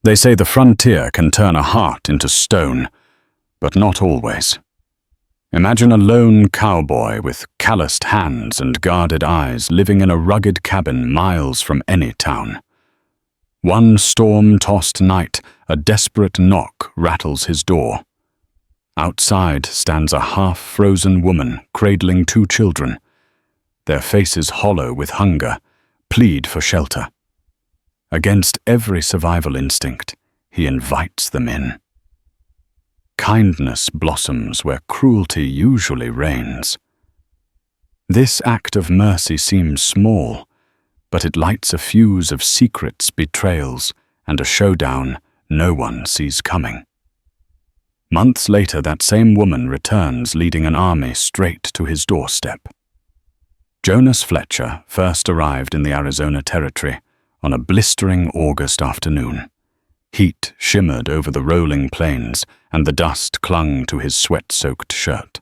They say the frontier can turn a heart into stone, but not always. Imagine a lone cowboy with calloused hands and guarded eyes living in a rugged cabin miles from any town. One storm-tossed night, a desperate knock rattles his door. Outside stands a half-frozen woman cradling 2 children. Their faces hollow with hunger, plead for shelter. Against every survival instinct, he invites them in. Kindness blossoms where cruelty usually reigns. This act of mercy seems small, but it lights a fuse of secrets, betrayals, and a showdown no one sees coming. Months later, that same woman returns leading an army straight to his doorstep. Jonas Fletcher first arrived in the Arizona Territory on a blistering August afternoon. Heat shimmered over the rolling plains, and the dust clung to his sweat-soaked shirt.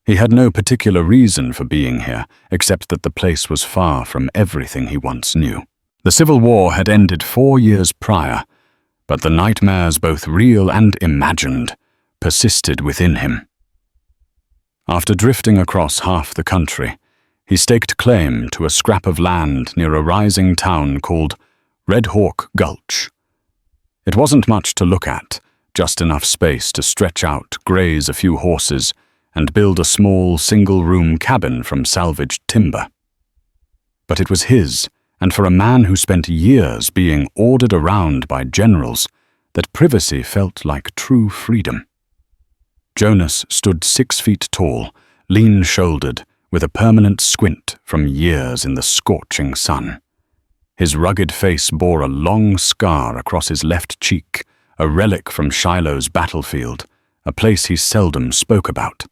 He had no particular reason for being here, except that the place was far from everything he once knew. The Civil War had ended 4 years prior, but the nightmares, both real and imagined, persisted within him. After drifting across half the country, he staked claim to a scrap of land near a rising town called Red Hawk Gulch. It wasn't much to look at, just enough space to stretch out, graze a few horses, and build a small single-room cabin from salvaged timber. But it was his, and for a man who spent years being ordered around by generals, that privacy felt like true freedom. Jonas stood 6 feet tall, lean-shouldered, with a permanent squint from years in the scorching sun. His rugged face bore a long scar across his left cheek, a relic from Shiloh's battlefield, a place he seldom spoke about.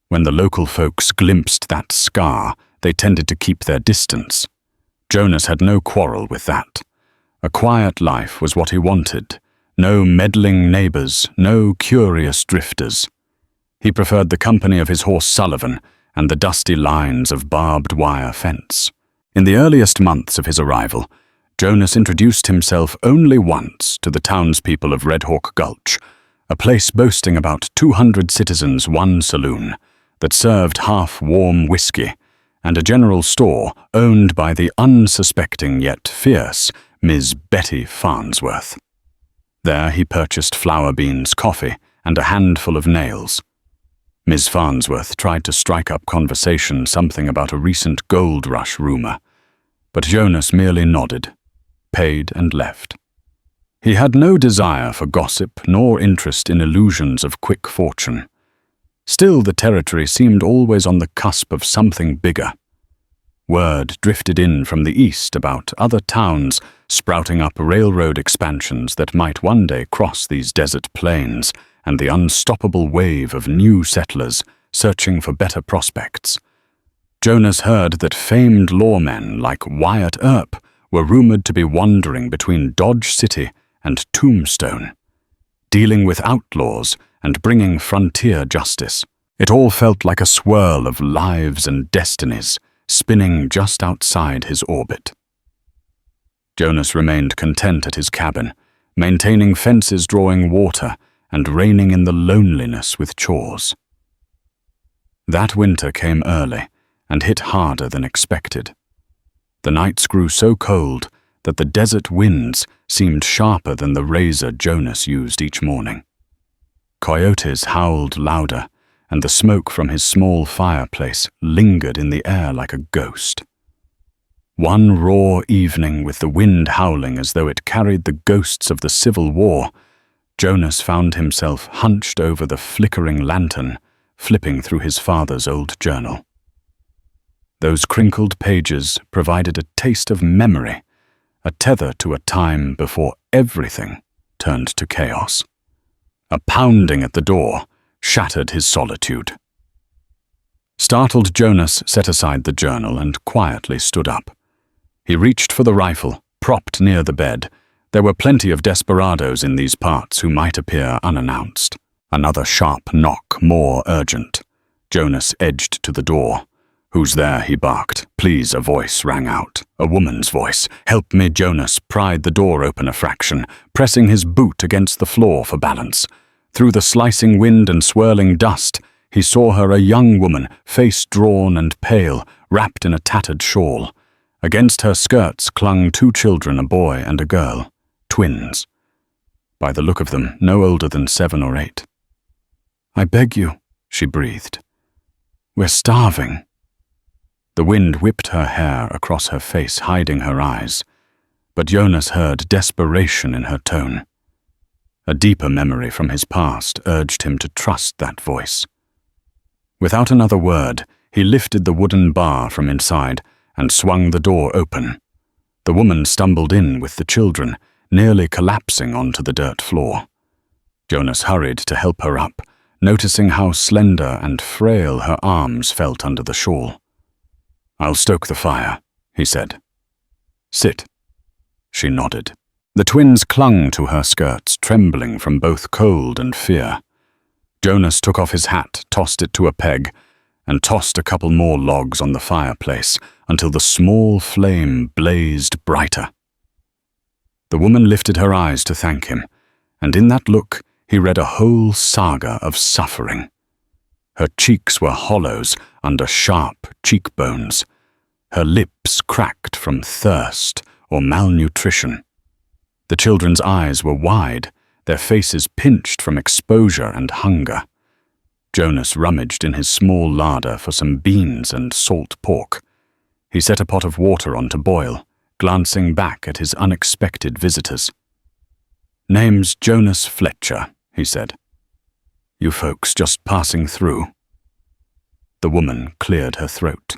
When the local folks glimpsed that scar, they tended to keep their distance. Jonas had no quarrel with that. A quiet life was what he wanted. No meddling neighbors, no curious drifters. He preferred the company of his horse Sullivan and the dusty lines of barbed wire fence. In the earliest months of his arrival, Jonas introduced himself only once to the townspeople of Red Hawk Gulch, a place boasting about 200 citizens, 1 saloon, that served half-warm whiskey, and a general store owned by the unsuspecting yet fierce Miss Betty Farnsworth. There he purchased flour beans, coffee, and a handful of nails. Miss Farnsworth tried to strike up conversation, something about a recent gold rush rumor, but Jonas merely nodded, paid, and left. He had no desire for gossip nor interest in illusions of quick fortune. Still, the territory seemed always on the cusp of something bigger. Word drifted in from the east about other towns sprouting up railroad expansions that might one day cross these desert plains, and the unstoppable wave of new settlers searching for better prospects. Jonas heard that famed lawmen like Wyatt Earp were rumored to be wandering between Dodge City and Tombstone, dealing with outlaws and bringing frontier justice. It all felt like a swirl of lives and destinies spinning just outside his orbit. Jonas remained content at his cabin, maintaining fences drawing water and reigning in the loneliness with chores. That winter came early and hit harder than expected. The nights grew so cold that the desert winds seemed sharper than the razor Jonas used each morning. Coyotes howled louder, and the smoke from his small fireplace lingered in the air like a ghost. One raw evening, with the wind howling as though it carried the ghosts of the Civil War, Jonas found himself hunched over the flickering lantern, flipping through his father's old journal. Those crinkled pages provided a taste of memory, a tether to a time before everything turned to chaos. A pounding at the door shattered his solitude. Startled, Jonas set aside the journal and quietly stood up. He reached for the rifle, propped near the bed. There were plenty of desperados in these parts who might appear unannounced. Another sharp knock, more urgent. Jonas edged to the door. "Who's there?" he barked. "Please," a voice rang out. A woman's voice. "Help me." Jonas pried the door open a fraction, pressing his boot against the floor for balance. Through the slicing wind and swirling dust, he saw her, a young woman, face drawn and pale, wrapped in a tattered shawl. Against her skirts clung 2 children, a boy and a girl, twins. By the look of them, no older than 7 or 8. "I beg you," she breathed. "We're starving." The wind whipped her hair across her face, hiding her eyes, but Jonas heard desperation in her tone. A deeper memory from his past urged him to trust that voice. Without another word, he lifted the wooden bar from inside and swung the door open. The woman stumbled in with the children, nearly collapsing onto the dirt floor. Jonas hurried to help her up, noticing how slender and frail her arms felt under the shawl. "I'll stoke the fire," he said. "Sit." She nodded. The twins clung to her skirts, trembling from both cold and fear. Jonas took off his hat, tossed it to a peg, and tossed a couple more logs on the fireplace until the small flame blazed brighter. The woman lifted her eyes to thank him, and in that look he read a whole saga of suffering. Her cheeks were hollows under sharp cheekbones, her lips cracked from thirst or malnutrition. The children's eyes were wide, their faces pinched from exposure and hunger. Jonas rummaged in his small larder for some beans and salt pork. He set a pot of water on to boil, glancing back at his unexpected visitors. "Name's Jonas Fletcher," he said. "You folks just passing through?" The woman cleared her throat.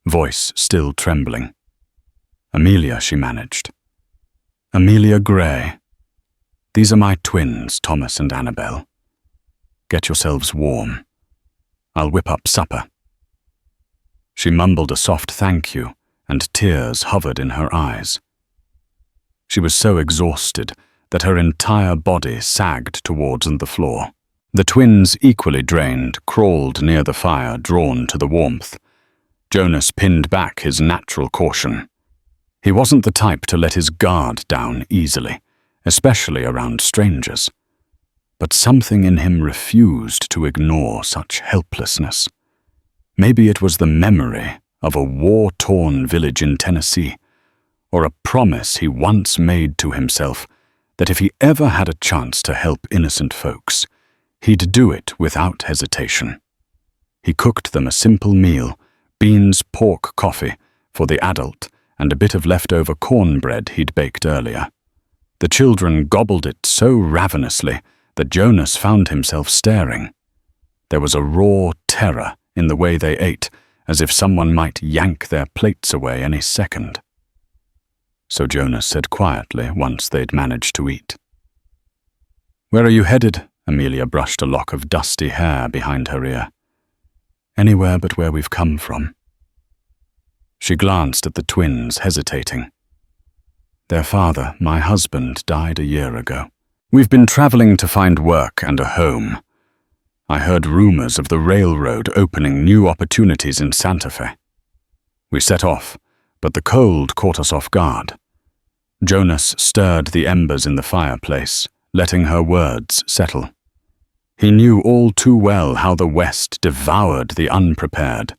Voice still trembling. "Amelia," she managed. "Amelia Gray. These are my twins, Thomas and Annabelle. Get yourselves warm. I'll whip up supper." She mumbled a soft thank you, and tears hovered in her eyes. She was so exhausted that her entire body sagged towards the floor. The twins, equally drained, crawled near the fire, drawn to the warmth. Jonas pinned back his natural caution. He wasn't the type to let his guard down easily, especially around strangers. But something in him refused to ignore such helplessness. Maybe it was the memory of a war-torn village in Tennessee, or a promise he once made to himself that if he ever had a chance to help innocent folks, he'd do it without hesitation. He cooked them a simple meal, beans, pork, coffee, for the adult, and a bit of leftover cornbread he'd baked earlier. The children gobbled it so ravenously that Jonas found himself staring. There was a raw terror in the way they ate, as if someone might yank their plates away any second. So Jonas said quietly once they'd managed to eat. "Where are you headed?" Amelia brushed a lock of dusty hair behind her ear. "Anywhere but where we've come from." She glanced at the twins, hesitating. "Their father, my husband, died a year ago. We've been traveling to find work and a home. I heard rumors of the railroad opening new opportunities in Santa Fe. We set off, but the cold caught us off guard." Jonas stirred the embers in the fireplace, letting her words settle. He knew all too well how the West devoured the unprepared.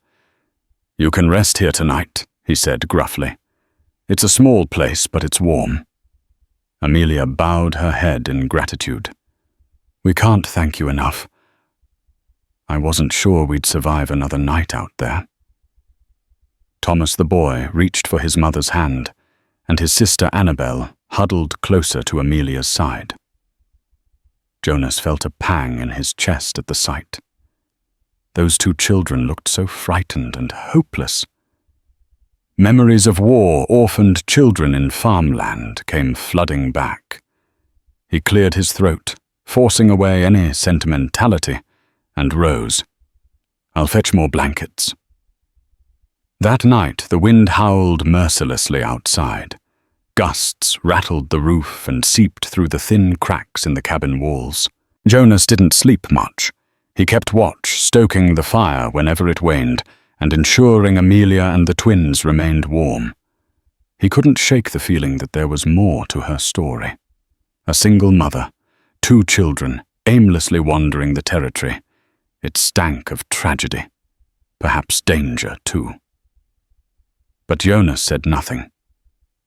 "You can rest here tonight," he said gruffly. "It's a small place, but it's warm." Amelia bowed her head in gratitude. "We can't thank you enough. I wasn't sure we'd survive another night out there." Thomas the boy reached for his mother's hand, and his sister Annabelle huddled closer to Amelia's side. Jonas felt a pang in his chest at the sight. Those 2 children looked so frightened and hopeless. Memories of war, orphaned children in farmland came flooding back. He cleared his throat, forcing away any sentimentality, and rose. "I'll fetch more blankets." That night, the wind howled mercilessly outside. Gusts rattled the roof and seeped through the thin cracks in the cabin walls. Jonas didn't sleep much. He kept watch, stoking the fire whenever it waned, and ensuring Amelia and the twins remained warm. He couldn't shake the feeling that there was more to her story. A single mother, 2 children, aimlessly wandering the territory. It stank of tragedy, perhaps danger too. But Jonas said nothing.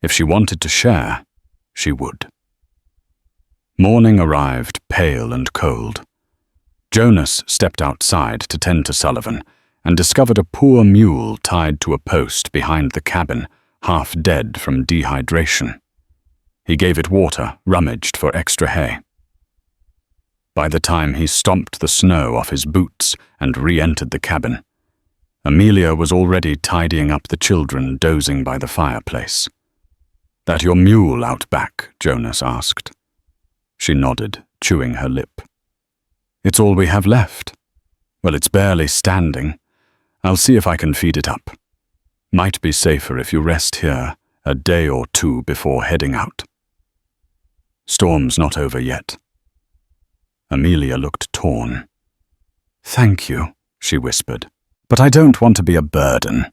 If she wanted to share, she would. Morning arrived, pale and cold. Jonas stepped outside to tend to Sullivan and discovered a poor mule tied to a post behind the cabin, half dead from dehydration. He gave it water, rummaged for extra hay. By the time he stomped the snow off his boots and re-entered the cabin, Amelia was already tidying up the children dozing by the fireplace. "That your mule out back?" Jonas asked. She nodded, chewing her lip. "It's all we have left. Well, it's barely standing. I'll see if I can feed it up. Might be safer if you rest here a day or 2 before heading out. Storm's not over yet." Amelia looked torn. "Thank you," she whispered, "but I don't want to be a burden."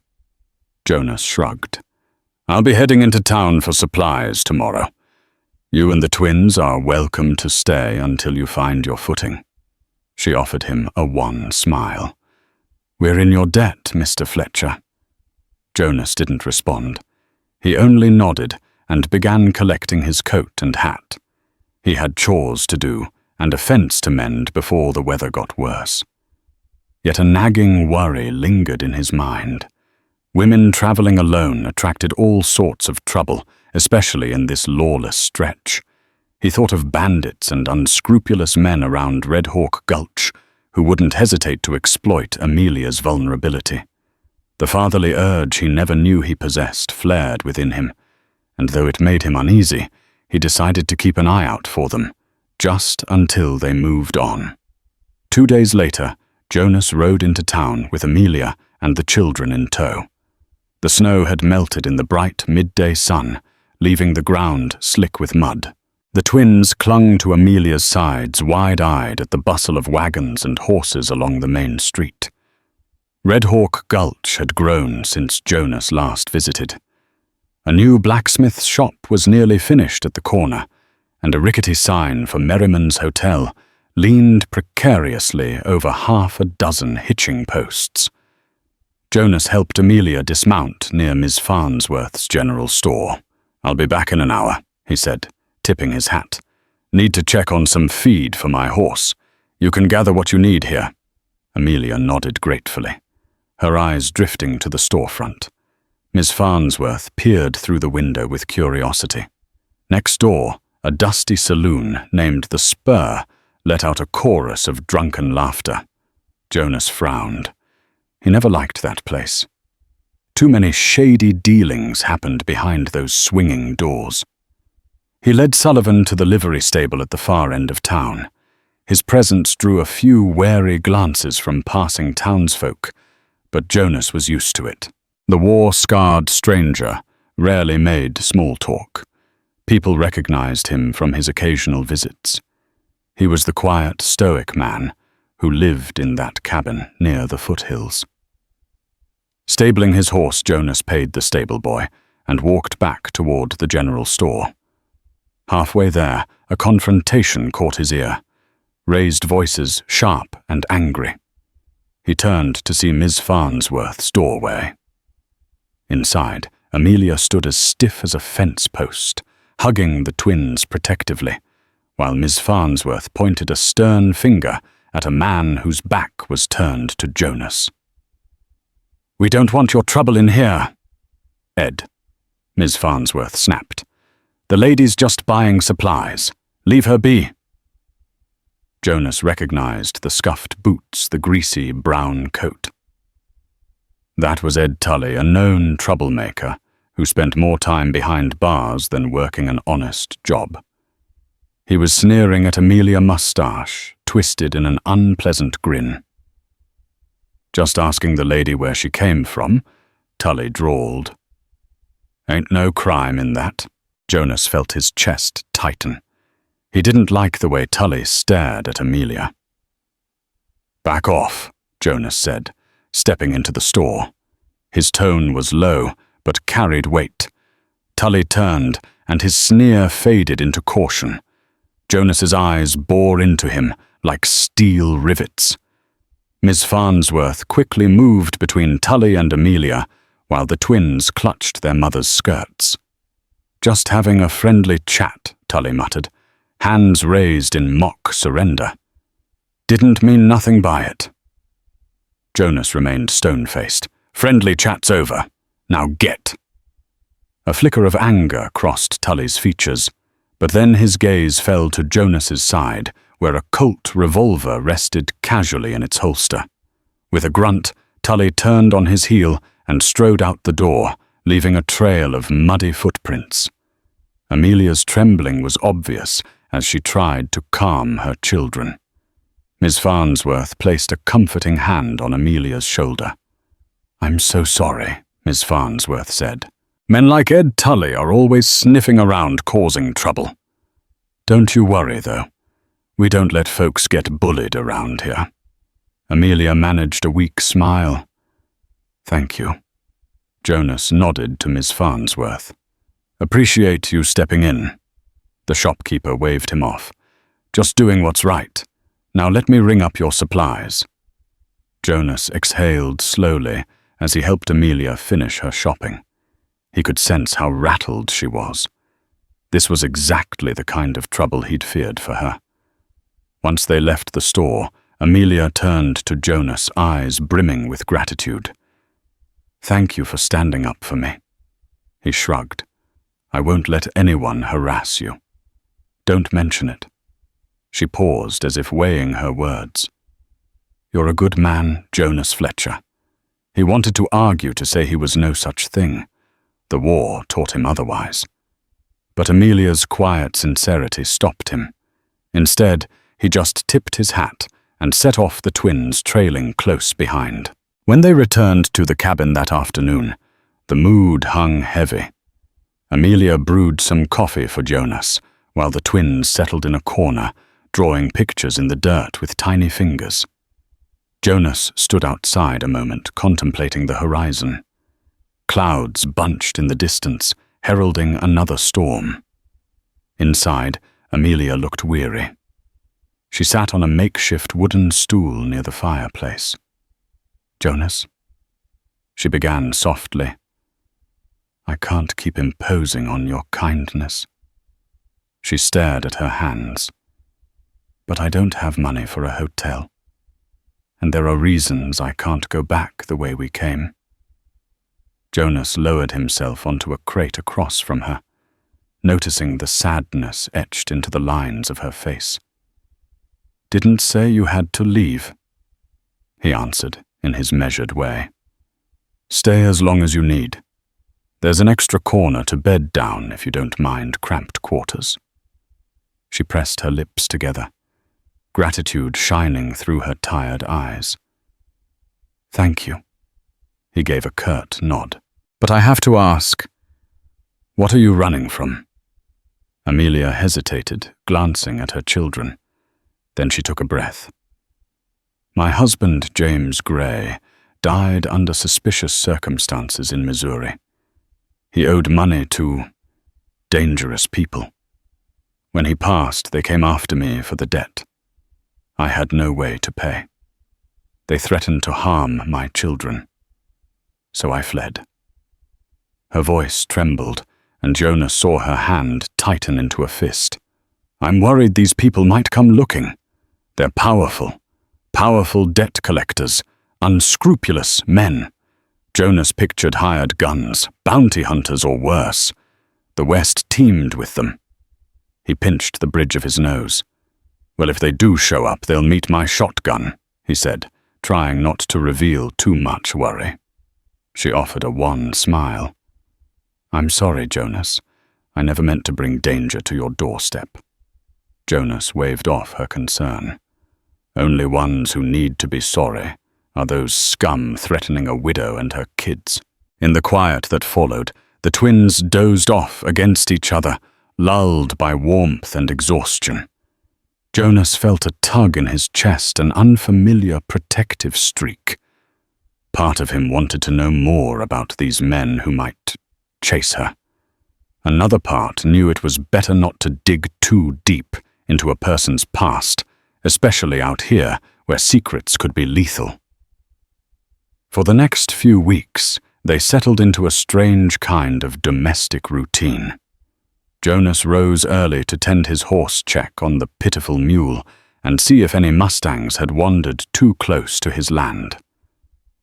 Jonas shrugged. "I'll be heading into town for supplies tomorrow. You and the twins are welcome to stay until you find your footing." She offered him a wan smile. "We're in your debt, Mr. Fletcher." Jonas didn't respond. He only nodded and began collecting his coat and hat. He had chores to do and a fence to mend before the weather got worse. Yet a nagging worry lingered in his mind. Women traveling alone attracted all sorts of trouble, especially in this lawless stretch. He thought of bandits and unscrupulous men around Red Hawk Gulch who wouldn't hesitate to exploit Amelia's vulnerability. The fatherly urge he never knew he possessed flared within him, and though it made him uneasy, he decided to keep an eye out for them, just until they moved on. 2 days later, Jonas rode into town with Amelia and the children in tow. The snow had melted in the bright midday sun, leaving the ground slick with mud. The twins clung to Amelia's sides, wide-eyed at the bustle of wagons and horses along the main street. Red Hawk Gulch had grown since Jonas last visited. A new blacksmith's shop was nearly finished at the corner, and a rickety sign for Merriman's Hotel leaned precariously over 6 hitching posts. Jonas helped Amelia dismount near Miss Farnsworth's general store. "I'll be back in an hour," he said, tipping his hat. "Need to check on some feed for my horse. You can gather what you need here." Amelia nodded gratefully, her eyes drifting to the storefront. Miss Farnsworth peered through the window with curiosity. Next door, a dusty saloon named The Spur let out a chorus of drunken laughter. Jonas frowned. He never liked that place. Too many shady dealings happened behind those swinging doors. He led Sullivan to the livery stable at the far end of town. His presence drew a few wary glances from passing townsfolk, but Jonas was used to it. The war-scarred stranger rarely made small talk. People recognized him from his occasional visits. He was the quiet, stoic man who lived in that cabin near the foothills. Stabling his horse, Jonas paid the stable boy and walked back toward the general store. Halfway there, a confrontation caught his ear, raised voices sharp and angry. He turned to see Miss Farnsworth's doorway. Inside, Amelia stood as stiff as a fence post, hugging the twins protectively, while Miss Farnsworth pointed a stern finger at a man whose back was turned to Jonas. "We don't want your trouble in here, Ed," Miss Farnsworth snapped. "The lady's just buying supplies. Leave her be." Jonas recognized the scuffed boots, the greasy brown coat. That was Ed Tully, a known troublemaker who spent more time behind bars than working an honest job. He was sneering at Amelia, mustache twisted in an unpleasant grin. "Just asking the lady where she came from," Tully drawled. "Ain't no crime in that." Jonas felt his chest tighten. He didn't like the way Tully stared at Amelia. "Back off," Jonas said, stepping into the store. His tone was low, but carried weight. Tully turned, and his sneer faded into caution. Jonas's eyes bore into him like steel rivets. Miss Farnsworth quickly moved between Tully and Amelia, while the twins clutched their mother's skirts. "Just having a friendly chat," Tully muttered, hands raised in mock surrender. "Didn't mean nothing by it." Jonas remained stone-faced. "Friendly chat's over. Now get." A flicker of anger crossed Tully's features, but then his gaze fell to Jonas's side, where a Colt revolver rested casually in its holster. With a grunt, Tully turned on his heel and strode out the door, leaving a trail of muddy footprints. Amelia's trembling was obvious as she tried to calm her children. Miss Farnsworth placed a comforting hand on Amelia's shoulder. "I'm so sorry," Miss Farnsworth said. "Men like Ed Tully are always sniffing around causing trouble. Don't you worry, though. We don't let folks get bullied around here." Amelia managed a weak smile. "Thank you." Jonas nodded to Miss Farnsworth. "Appreciate you stepping in." The shopkeeper waved him off. "Just doing what's right. Now let me ring up your supplies." Jonas exhaled slowly as he helped Amelia finish her shopping. He could sense how rattled she was. This was exactly the kind of trouble he'd feared for her. Once they left the store, Amelia turned to Jonas, eyes brimming with gratitude. "Thank you for standing up for me." He shrugged. "I won't let anyone harass you." "Don't mention it." She paused as if weighing her words. "You're a good man, Jonas Fletcher." He wanted to argue to say he was no such thing. The war taught him otherwise. But Amelia's quiet sincerity stopped him. Instead, he just tipped his hat and set off, the twins trailing close behind. When they returned to the cabin that afternoon, the mood hung heavy. Amelia brewed some coffee for Jonas, while the twins settled in a corner, drawing pictures in the dirt with tiny fingers. Jonas stood outside a moment, contemplating the horizon. Clouds bunched in the distance, heralding another storm. Inside, Amelia looked weary. She sat on a makeshift wooden stool near the fireplace. "Jonas?" She began softly. "I can't keep imposing on your kindness." She stared at her hands. "But I don't have money for a hotel. And there are reasons I can't go back the way we came." Jonas lowered himself onto a crate across from her, noticing the sadness etched into the lines of her face. "Didn't say you had to leave," he answered in his measured way. "Stay as long as you need. There's an extra corner to bed down if you don't mind cramped quarters." She pressed her lips together, gratitude shining through her tired eyes. "Thank you." He gave a curt nod. "But I have to ask, what are you running from?" Amelia hesitated, glancing at her children. Then she took a breath. "My husband, James Gray, died under suspicious circumstances in Missouri. He owed money to dangerous people. When he passed, they came after me for the debt. I had no way to pay. They threatened to harm my children. So I fled." Her voice trembled, and Jonas saw her hand tighten into a fist. "I'm worried these people might come looking. They're powerful debt collectors, unscrupulous men." Jonas pictured hired guns, bounty hunters or worse. The West teemed with them. He pinched the bridge of his nose. "Well, if they do show up, they'll meet my shotgun," he said, trying not to reveal too much worry. She offered a wan smile. "I'm sorry, Jonas. I never meant to bring danger to your doorstep." Jonas waved off her concern. "Only ones who need to be sorry are those scum threatening a widow and her kids." In the quiet that followed, the twins dozed off against each other, lulled by warmth and exhaustion. Jonas felt a tug in his chest, an unfamiliar protective streak. Part of him wanted to know more about these men who might chase her. Another part knew it was better not to dig too deep into a person's past, especially out here where secrets could be lethal. For the next few weeks, they settled into a strange kind of domestic routine. Jonas rose early to tend his horse check on the pitiful mule and see if any mustangs had wandered too close to his land.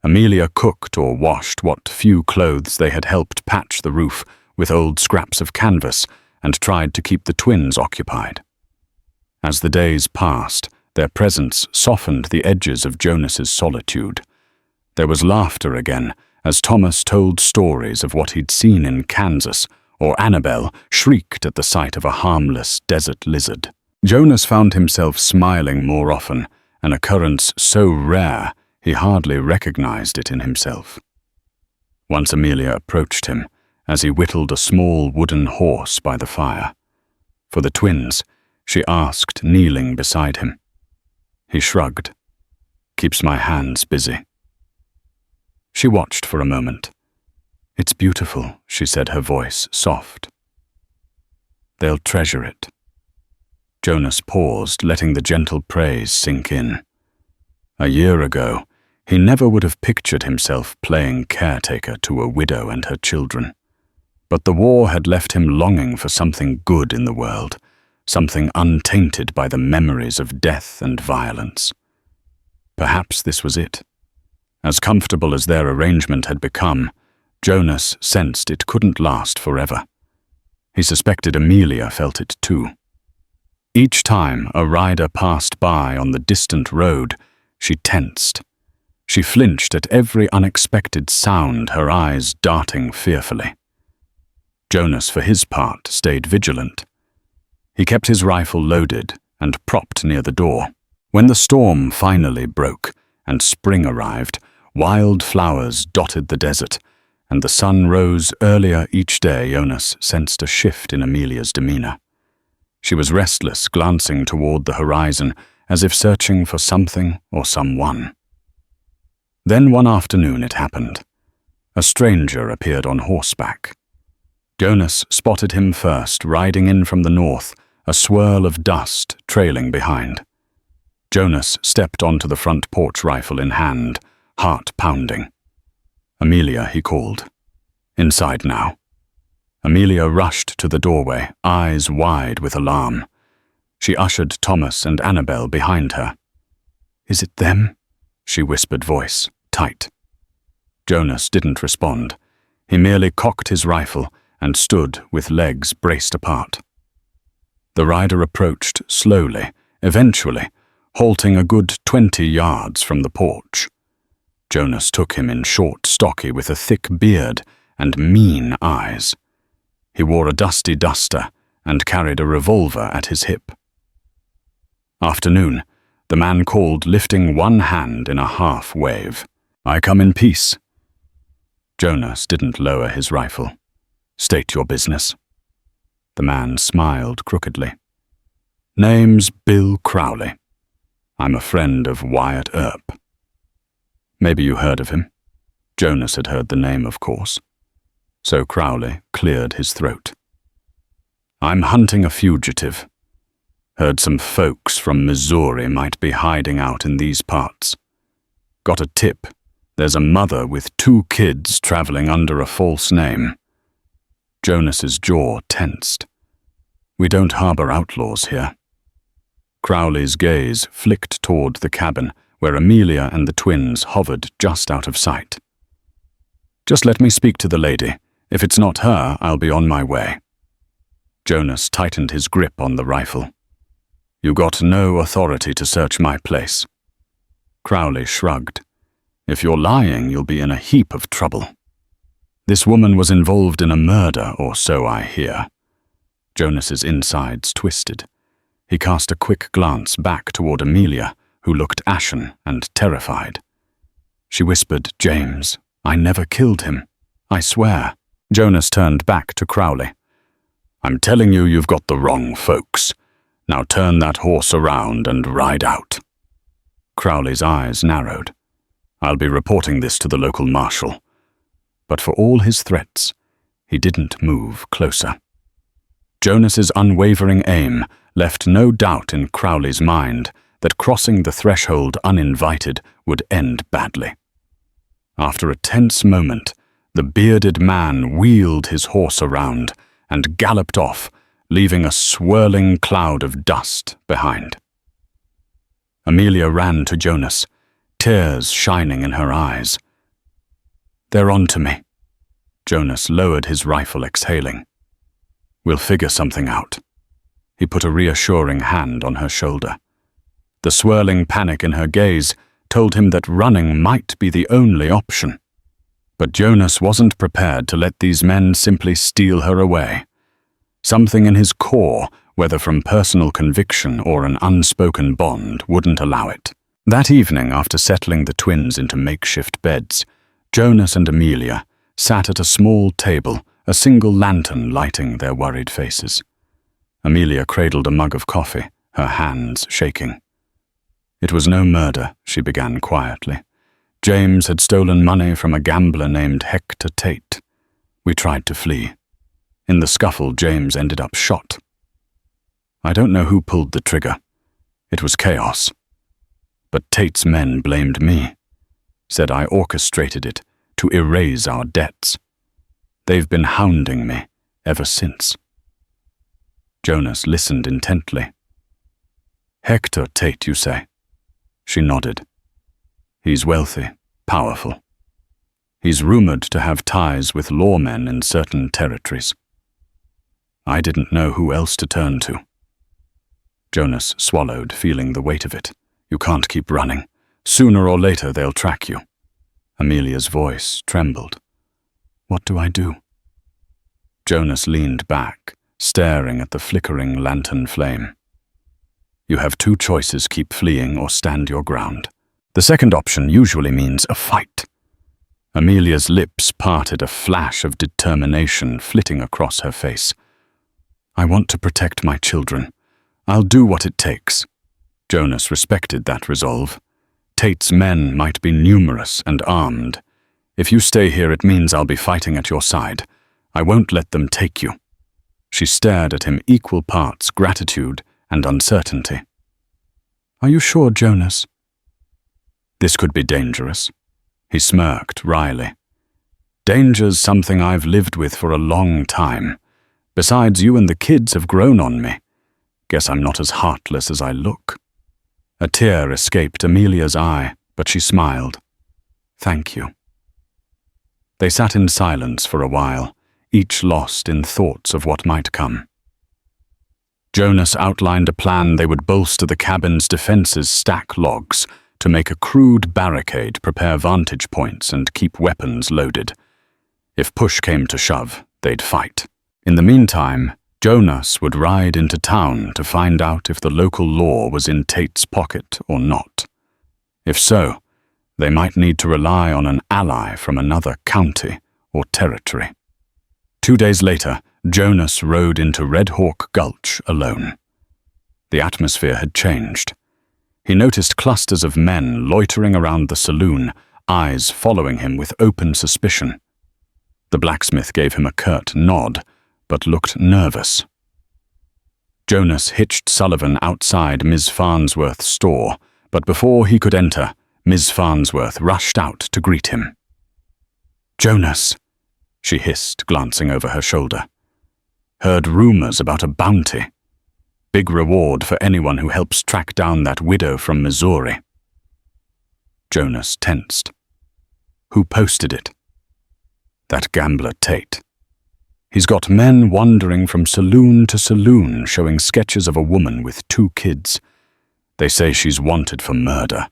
Amelia cooked or washed what few clothes they had helped patch the roof with old scraps of canvas and tried to keep the twins occupied. As the days passed, their presence softened the edges of Jonas's solitude. There was laughter again as Thomas told stories of what he'd seen in Kansas, or Annabelle shrieked at the sight of a harmless desert lizard. Jonas found himself smiling more often, an occurrence so rare he hardly recognized it in himself. Once Amelia approached him as he whittled a small wooden horse by the fire. For the twins, she asked, kneeling beside him. He shrugged. "Keeps my hands busy." She watched for a moment. "It's beautiful," she said, her voice soft. "They'll treasure it." Jonas paused, letting the gentle praise sink in. A year ago, he never would have pictured himself playing caretaker to a widow and her children. But the war had left him longing for something good in the world, something untainted by the memories of death and violence. Perhaps this was it. As comfortable as their arrangement had become, Jonas sensed it couldn't last forever. He suspected Amelia felt it too. Each time a rider passed by on the distant road, she tensed. She flinched at every unexpected sound, her eyes darting fearfully. Jonas, for his part, stayed vigilant. He kept his rifle loaded and propped near the door. When the storm finally broke and spring arrived, wild flowers dotted the desert, and the sun rose earlier each day, Jonas sensed a shift in Amelia's demeanor. She was restless, glancing toward the horizon, as if searching for something or someone. Then one afternoon it happened. A stranger appeared on horseback. Jonas spotted him first, riding in from the north, a swirl of dust trailing behind. Jonas stepped onto the front porch, rifle in hand, heart pounding. "Amelia," he called. "Inside now." Amelia rushed to the doorway, eyes wide with alarm. She ushered Thomas and Annabelle behind her. "Is it them?" she whispered, voice tight. Jonas didn't respond. He merely cocked his rifle and stood with legs braced apart. The rider approached slowly, eventually, halting a good 20 yards from the porch. Jonas took him in, short, stocky, with a thick beard and mean eyes. He wore a dusty duster and carried a revolver at his hip. "Afternoon," the man called, lifting one hand in a half wave. "I come in peace." Jonas didn't lower his rifle. "State your business." The man smiled crookedly. "Name's Bill Crowley. I'm a friend of Wyatt Earp." "Maybe you heard of him." Jonas had heard the name, of course. So Crowley cleared his throat. "I'm hunting a fugitive. Heard some folks from Missouri might be hiding out in these parts. Got a tip. There's a mother with 2 kids traveling under a false name." Jonas's jaw tensed. "We don't harbor outlaws here." Crowley's gaze flicked toward the cabin, where Amelia and the twins hovered just out of sight. "Just let me speak to the lady. If it's not her, I'll be on my way." Jonas tightened his grip on the rifle. "You got no authority to search my place." Crowley shrugged. "If you're lying, you'll be in a heap of trouble. This woman was involved in a murder, or so I hear." Jonas's insides twisted. He cast a quick glance back toward Amelia, who looked ashen and terrified. She whispered, "James, I never killed him. I swear." Jonas turned back to Crowley. "I'm telling you, you've got the wrong folks. Now turn that horse around and ride out." Crowley's eyes narrowed. I'll be reporting this to the local marshal. But for all his threats, he didn't move closer. Jonas's unwavering aim left no doubt in Crowley's mind that crossing the threshold uninvited would end badly. After a tense moment, the bearded man wheeled his horse around and galloped off, leaving a swirling cloud of dust behind. Amelia ran to Jonas, tears shining in her eyes. "They're on to me." Jonas lowered his rifle, exhaling. "We'll figure something out." He put a reassuring hand on her shoulder. The swirling panic in her gaze told him that running might be the only option. But Jonas wasn't prepared to let these men simply steal her away. Something in his core, whether from personal conviction or an unspoken bond, wouldn't allow it. That evening, after settling the twins into makeshift beds, Jonas and Amelia sat at a small table, a single lantern lighting their worried faces. Amelia cradled a mug of coffee, her hands shaking. "It was no murder," she began quietly. "James had stolen money from a gambler named Hector Tate. We tried to flee. In the scuffle, James ended up shot. I don't know who pulled the trigger. It was chaos. But Tate's men blamed me, said I orchestrated it to erase our debts. They've been hounding me ever since." Jonas listened intently. "Hector Tate, you say?" She nodded. "He's wealthy, powerful. He's rumored to have ties with lawmen in certain territories. I didn't know who else to turn to." Jonas swallowed, feeling the weight of it. "You can't keep running. Sooner or later they'll track you." Amelia's voice trembled. "What do I do?" Jonas leaned back, staring at the flickering lantern flame. "You have two choices: keep fleeing or stand your ground. The second option usually means a fight." Amelia's lips parted, a flash of determination flitting across her face. "I want to protect my children. I'll do what it takes." Jonas respected that resolve. Tate's men might be numerous and armed. "If you stay here, it means I'll be fighting at your side. I won't let them take you." She stared at him, equal parts gratitude and uncertainty. "Are you sure, Jonas?" "This could be dangerous." He smirked wryly. "Danger's something I've lived with for a long time. Besides, you and the kids have grown on me. Guess I'm not as heartless as I look." A tear escaped Amelia's eye, but she smiled. "Thank you." They sat in silence for a while, each lost in thoughts of what might come. Jonas outlined a plan they would bolster the cabin's defenses, stack logs, to make a crude barricade, prepare vantage points, and keep weapons loaded. If push came to shove, they'd fight. In the meantime, Jonas would ride into town to find out if the local law was in Tate's pocket or not. If so, they might need to rely on an ally from another county or territory. 2 days later, Jonas rode into Red Hawk Gulch alone. The atmosphere had changed. He noticed clusters of men loitering around the saloon, eyes following him with open suspicion. The blacksmith gave him a curt nod, but looked nervous. Jonas hitched Sullivan outside Ms. Farnsworth's store, but before he could enter, Ms. Farnsworth rushed out to greet him. "Jonas," she hissed, glancing over her shoulder. "Heard rumors about a bounty. Big reward for anyone who helps track down that widow from Missouri." Jonas tensed. "Who posted it?" "That gambler Tate. He's got men wandering from saloon to saloon showing sketches of a woman with 2 kids. They say she's wanted for murder."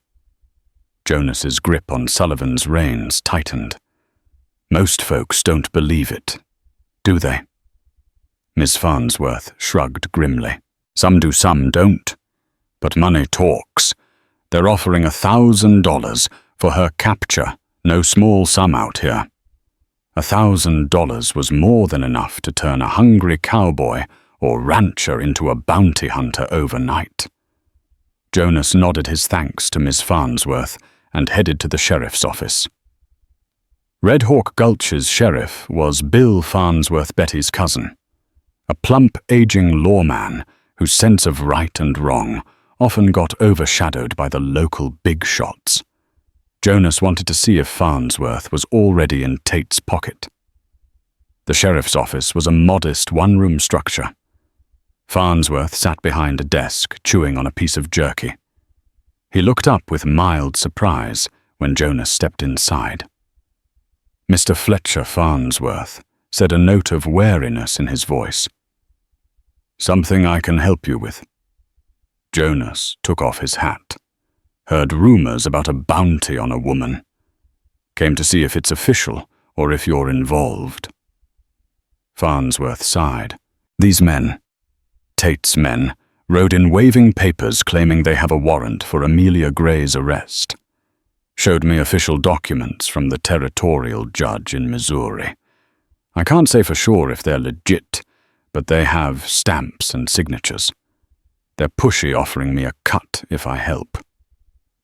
Jonas's grip on Sullivan's reins tightened. "Most folks don't believe it, do they?" Miss Farnsworth shrugged grimly. "Some do, some don't. But money talks. They're offering $1,000 for her capture, no small sum out here. $1,000 was more than enough to turn a hungry cowboy or rancher into a bounty hunter overnight." Jonas nodded his thanks to Miss Farnsworth and headed to the sheriff's office. Red Hawk Gulch's sheriff was Bill Farnsworth Betty's cousin, a plump, aging lawman whose sense of right and wrong often got overshadowed by the local big shots. Jonas wanted to see if Farnsworth was already in Tate's pocket. The sheriff's office was a modest one-room structure. Farnsworth sat behind a desk, chewing on a piece of jerky. He looked up with mild surprise when Jonas stepped inside. Mr. Fletcher Farnsworth said, a note of wariness in his voice. "Something I can help you with." Jonas took off his hat. "Heard rumors about a bounty on a woman. Came to see if it's official or if you're involved." Farnsworth sighed. These men, Tate's men, rode in waving papers claiming they have a warrant for Amelia Gray's arrest. Showed me official documents from the territorial judge in Missouri. I can't say for sure if they're legit, but they have stamps and signatures. They're pushy, offering me a cut if I help.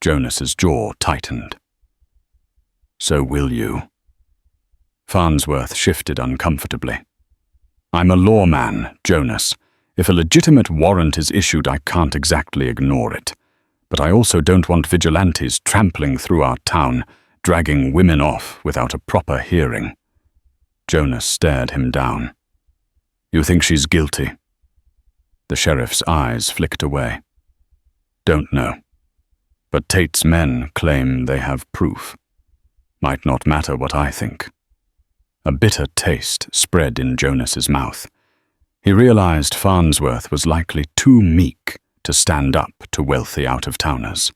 Jonas's jaw tightened. "So will you?" Farnsworth shifted uncomfortably. "I'm a lawman, Jonas. If a legitimate warrant is issued, I can't exactly ignore it. But I also don't want vigilantes trampling through our town, dragging women off without a proper hearing." Jonas stared him down. "You think she's guilty?" The sheriff's eyes flicked away. "Don't know. But Tate's men claim they have proof. Might not matter what I think." A bitter taste spread in Jonas's mouth. He realized Farnsworth was likely too meek to stand up to wealthy out-of-towners.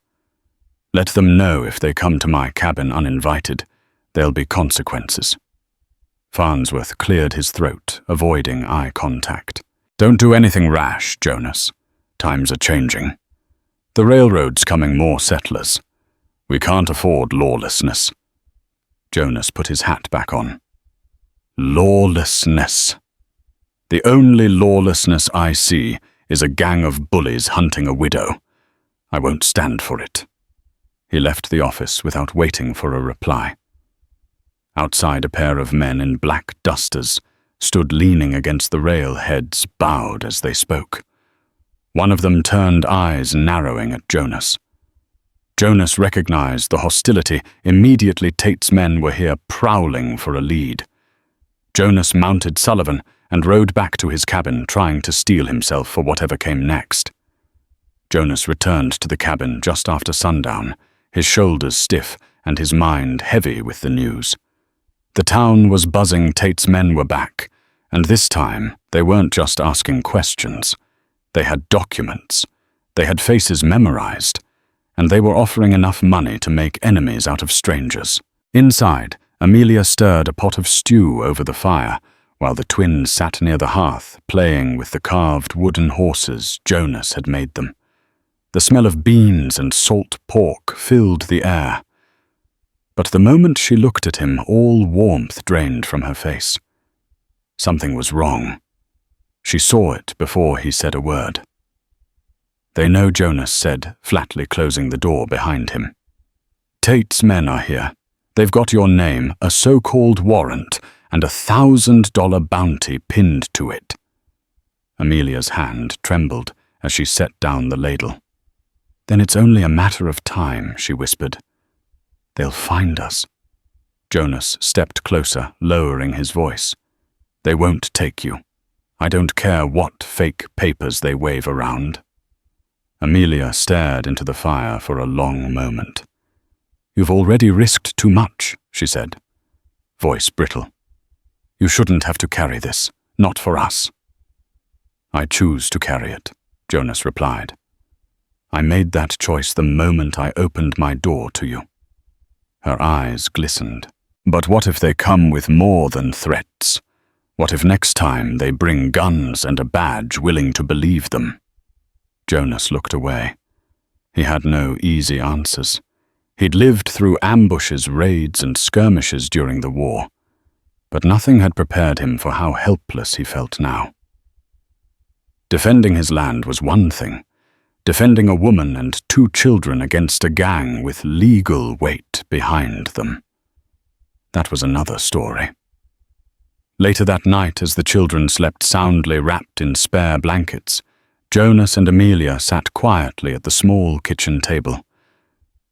"Let them know if they come to my cabin uninvited. There'll be consequences." Farnsworth cleared his throat, avoiding eye contact. "Don't do anything rash, Jonas. Times are changing. The railroad's coming more settlers. We can't afford lawlessness." Jonas put his hat back on. "Lawlessness. The only lawlessness I see is a gang of bullies hunting a widow. I won't stand for it." He left the office without waiting for a reply. Outside, a pair of men in black dusters stood leaning against the rail, heads bowed as they spoke. One of them turned, eyes narrowing at Jonas. Jonas recognized the hostility. Immediately, Tate's men were here prowling for a lead. Jonas mounted Sullivan and rode back to his cabin, trying to steel himself for whatever came next. Jonas returned to the cabin just after sundown, his shoulders stiff and his mind heavy with the news. The town was buzzing. Tate's men were back, and this time they weren't just asking questions. They had documents, they had faces memorized, and they were offering enough money to make enemies out of strangers. Inside, Amelia stirred a pot of stew over the fire, while the twins sat near the hearth, playing with the carved wooden horses Jonas had made them. The smell of beans and salt pork filled the air. But the moment she looked at him, all warmth drained from her face. Something was wrong. She saw it before he said a word. "They know," Jonas said, flatly closing the door behind him. "Tate's men are here. They've got your name, a so-called warrant, and a $1,000 bounty pinned to it." Amelia's hand trembled as she set down the ladle. "Then it's only a matter of time," she whispered. "They'll find us." Jonas stepped closer, lowering his voice. "They won't take you. I don't care what fake papers they wave around." Amelia stared into the fire for a long moment. "You've already risked too much," she said, voice brittle. "You shouldn't have to carry this, not for us." "I choose to carry it," Jonas replied. "I made that choice the moment I opened my door to you." Her eyes glistened. "But what if they come with more than threats? What if next time they bring guns and a badge willing to believe them?" Jonas looked away. He had no easy answers. He'd lived through ambushes, raids, and skirmishes during the war, but nothing had prepared him for how helpless he felt now. Defending his land was one thing, defending a woman and 2 children against a gang with legal weight behind them. That was another story. Later that night, as the children slept soundly wrapped in spare blankets, Jonas and Amelia sat quietly at the small kitchen table.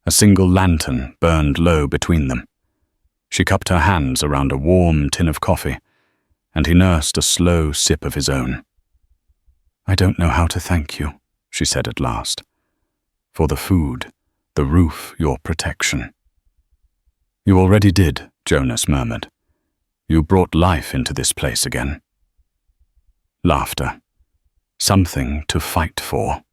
A single lantern burned low between them. She cupped her hands around a warm tin of coffee, and he nursed a slow sip of his own. "I don't know how to thank you," she said at last, "for the food, the roof, your protection." "You already did," Jonas murmured. "You brought life into this place again." Laughter. Something to fight for.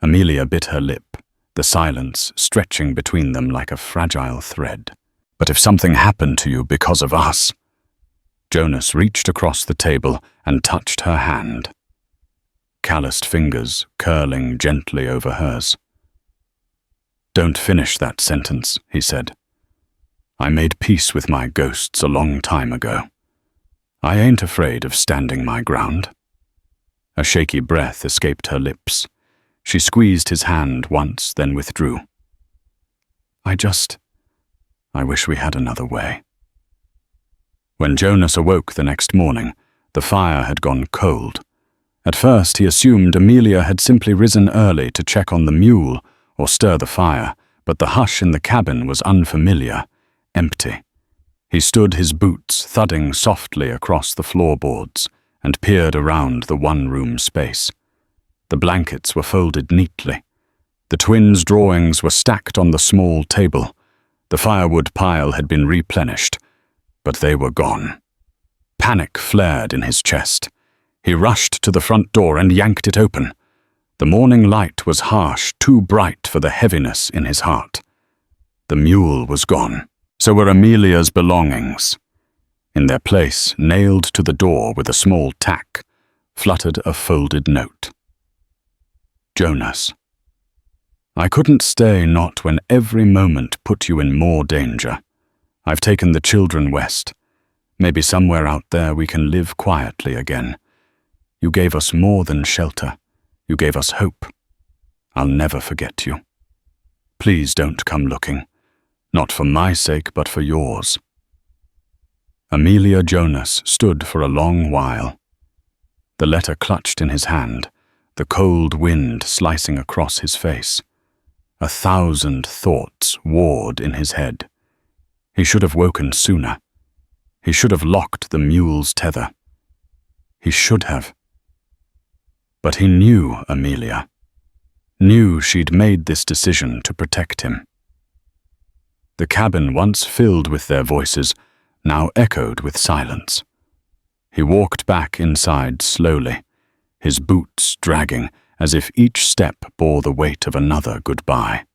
Amelia bit her lip, the silence stretching between them like a fragile thread. "But if something happened to you because of us..." Jonas reached across the table and touched her hand, calloused fingers curling gently over hers. "Don't finish that sentence," he said. "I made peace with my ghosts a long time ago. I ain't afraid of standing my ground." A shaky breath escaped her lips. She squeezed his hand once, then withdrew. I wish we had another way." When Jonas awoke the next morning, the fire had gone cold. At first he assumed Amelia had simply risen early to check on the mule or stir the fire, but the hush in the cabin was unfamiliar, empty. He stood, his boots thudding softly across the floorboards, and peered around the one-room space. The blankets were folded neatly. The twins' drawings were stacked on the small table. The firewood pile had been replenished, but they were gone. Panic flared in his chest. He rushed to the front door and yanked it open. The morning light was harsh, too bright for the heaviness in his heart. The mule was gone. So were Amelia's belongings. In their place, nailed to the door with a small tack, fluttered a folded note. "Jonas, I couldn't stay, not when every moment put you in more danger. I've taken the children west. Maybe somewhere out there we can live quietly again. You gave us more than shelter. You gave us hope. I'll never forget you. Please don't come looking. Not for my sake, but for yours." Amelia Jonas stood for a long while. The letter clutched in his hand, the cold wind slicing across his face. 1,000 thoughts warred in his head. He should have woken sooner. He should have locked the mule's tether. He should have. But he knew Amelia. Knew she'd made this decision to protect him. The cabin, once filled with their voices, now echoed with silence. He walked back inside slowly, his boots dragging as if each step bore the weight of another goodbye.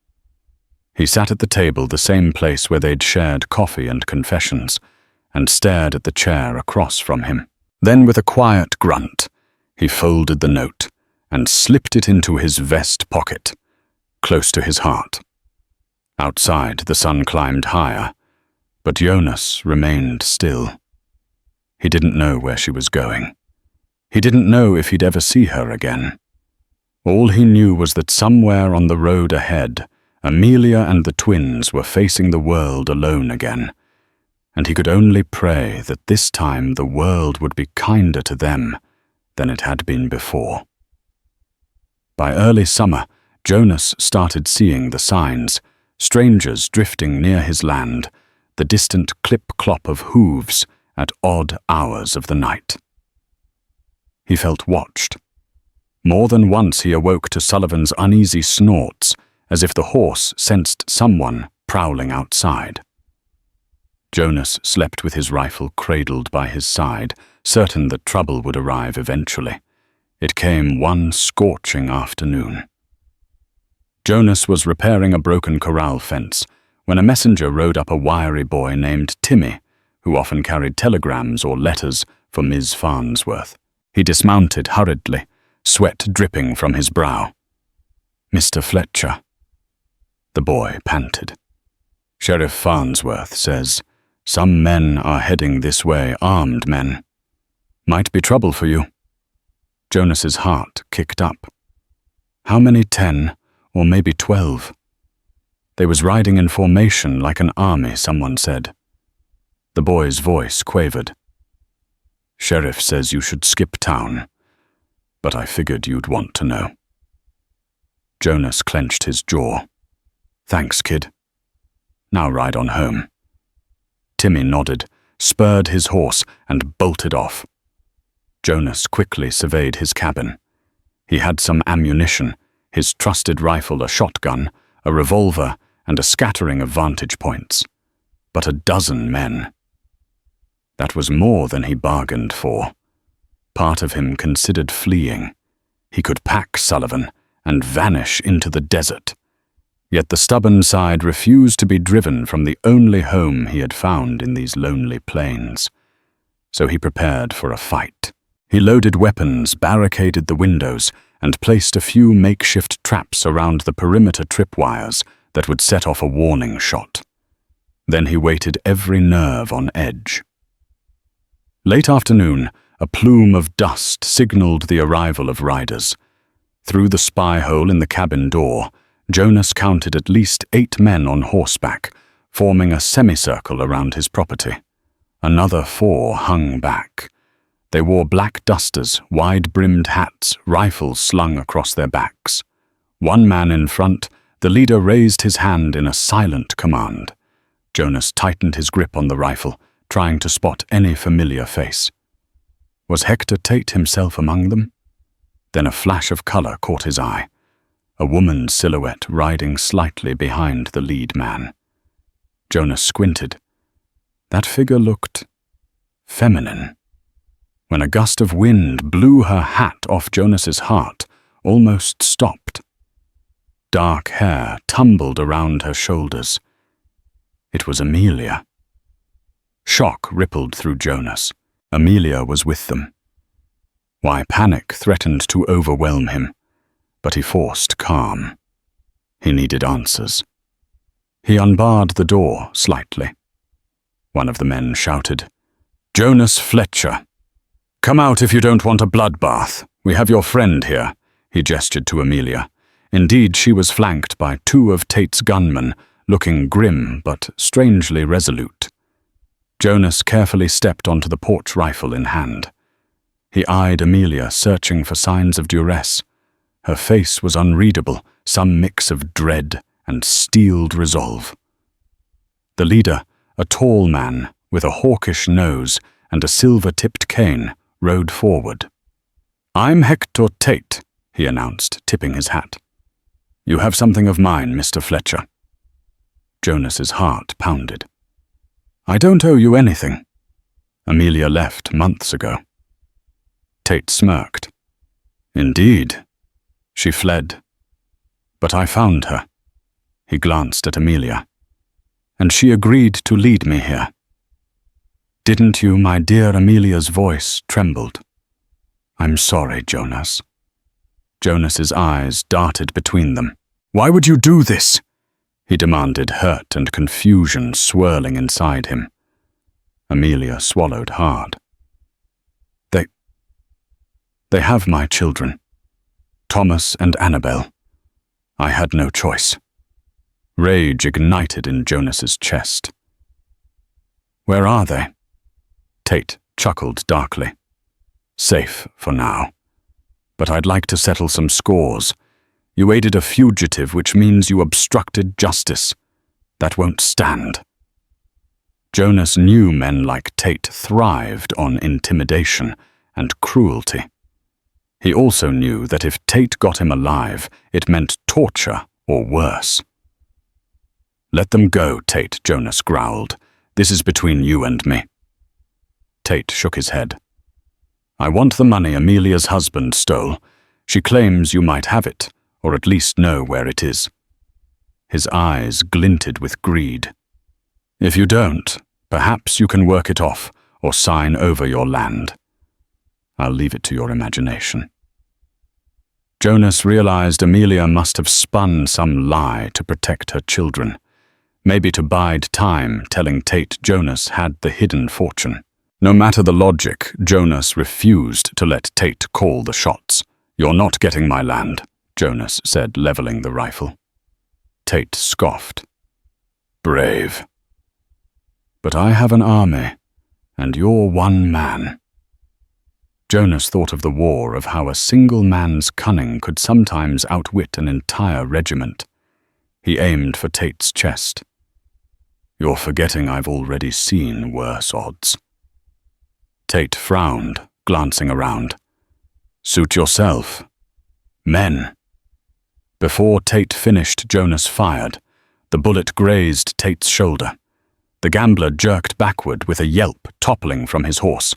He sat at the table, the same place where they'd shared coffee and confessions, and stared at the chair across from him. Then, with a quiet grunt, he folded the note and slipped it into his vest pocket, close to his heart. Outside, the sun climbed higher, but Jonas remained still. He didn't know where she was going. He didn't know if he'd ever see her again. All he knew was that somewhere on the road ahead, Amelia and the twins were facing the world alone again, and he could only pray that this time the world would be kinder to them than it had been before. By early summer, Jonas started seeing the signs, strangers drifting near his land, the distant clip-clop of hooves at odd hours of the night. He felt watched. More than once he awoke to Sullivan's uneasy snorts, as if the horse sensed someone prowling outside. Jonas slept with his rifle cradled by his side, certain that trouble would arrive eventually. It came one scorching afternoon. Jonas was repairing a broken corral fence when a messenger rode up a wiry boy named Timmy, who often carried telegrams or letters for Ms. Farnsworth. He dismounted hurriedly, sweat dripping from his brow. "Mr. Fletcher." The boy panted. "Sheriff Farnsworth says, some men are heading this way, armed men. Might be trouble for you." Jonas's heart kicked up. How many? 10, or maybe 12. They was riding in formation like an army, someone said. The boy's voice quavered. Sheriff says you should skip town, but I figured you'd want to know. Jonas clenched his jaw. Thanks, kid. Now ride on home. Timmy nodded, spurred his horse, and bolted off. Jonas quickly surveyed his cabin. He had some ammunition, his trusted rifle, a shotgun, a revolver, and a scattering of vantage points. But a dozen men. That was more than he bargained for. Part of him considered fleeing. He could pack Sullivan and vanish into the desert. Yet the stubborn side refused to be driven from the only home he had found in these lonely plains. So he prepared for a fight. He loaded weapons, barricaded the windows, and placed a few makeshift traps around the perimeter tripwires that would set off a warning shot. Then he waited, every nerve on edge. Late afternoon, a plume of dust signaled the arrival of riders. Through the spy hole in the cabin door, Jonas counted at least 8 men on horseback, forming a semicircle around his property. Another 4 hung back. They wore black dusters, wide-brimmed hats, rifles slung across their backs. One man in front, the leader raised his hand in a silent command. Jonas tightened his grip on the rifle, trying to spot any familiar face. Was Hector Tate himself among them? Then a flash of color caught his eye. A woman's silhouette riding slightly behind the lead man. Jonas squinted. That figure looked feminine. When a gust of wind blew her hat off Jonas's heart, almost stopped. Dark hair tumbled around her shoulders. It was Amelia. Shock rippled through Jonas. Amelia was with them. Why, panic threatened to overwhelm him, but he forced calm. He needed answers. He unbarred the door slightly. One of the men shouted, "Jonas Fletcher! Come out if you don't want a bloodbath. We have your friend here," he gestured to Amelia. Indeed, she was flanked by 2 of Tate's gunmen, looking grim but strangely resolute. Jonas carefully stepped onto the porch rifle in hand. He eyed Amelia, searching for signs of duress. Her face was unreadable, some mix of dread and steeled resolve. The leader, a tall man with a hawkish nose and a silver-tipped cane, rode forward. "I'm Hector Tate," he announced, tipping his hat. "You have something of mine, Mr. Fletcher." Jonas's heart pounded. "I don't owe you anything. Amelia left months ago." Tate smirked. "Indeed. She fled. But I found her." He glanced at Amelia. "And she agreed to lead me here." "Didn't you, my dear?" Amelia's voice trembled. "I'm sorry, Jonas." Jonas's eyes darted between them. "Why would you do this?" he demanded, hurt and confusion swirling inside him. Amelia swallowed hard. They have my children, Thomas and Annabelle. I had no choice." Rage ignited in Jonas's chest. "Where are they?" Tate chuckled darkly. "Safe for now. But I'd like to settle some scores. You aided a fugitive, which means you obstructed justice. That won't stand." Jonas knew men like Tate thrived on intimidation and cruelty. He also knew that if Tate got him alive, it meant torture or worse. "Let them go, Tate," Jonas growled. "This is between you and me." Tate shook his head. "I want the money Amelia's husband stole. She claims you might have it, or at least know where it is." His eyes glinted with greed. "If you don't, perhaps you can work it off or sign over your land. I'll leave it to your imagination." Jonas realized Amelia must have spun some lie to protect her children, maybe to bide time telling Tate Jonas had the hidden fortune. No matter the logic, Jonas refused to let Tate call the shots. "You're not getting my land. Jonas said, leveling the rifle. Tate scoffed. Brave. But I have an army, and you're one man. Jonas thought of the war, of how a single man's cunning could sometimes outwit an entire regiment. He aimed for Tate's chest. You're forgetting I've already seen worse odds. Tate frowned, glancing around. Suit yourself. Men. Before Tate finished, Jonas fired. The bullet grazed Tate's shoulder. The gambler jerked backward with a yelp, toppling from his horse.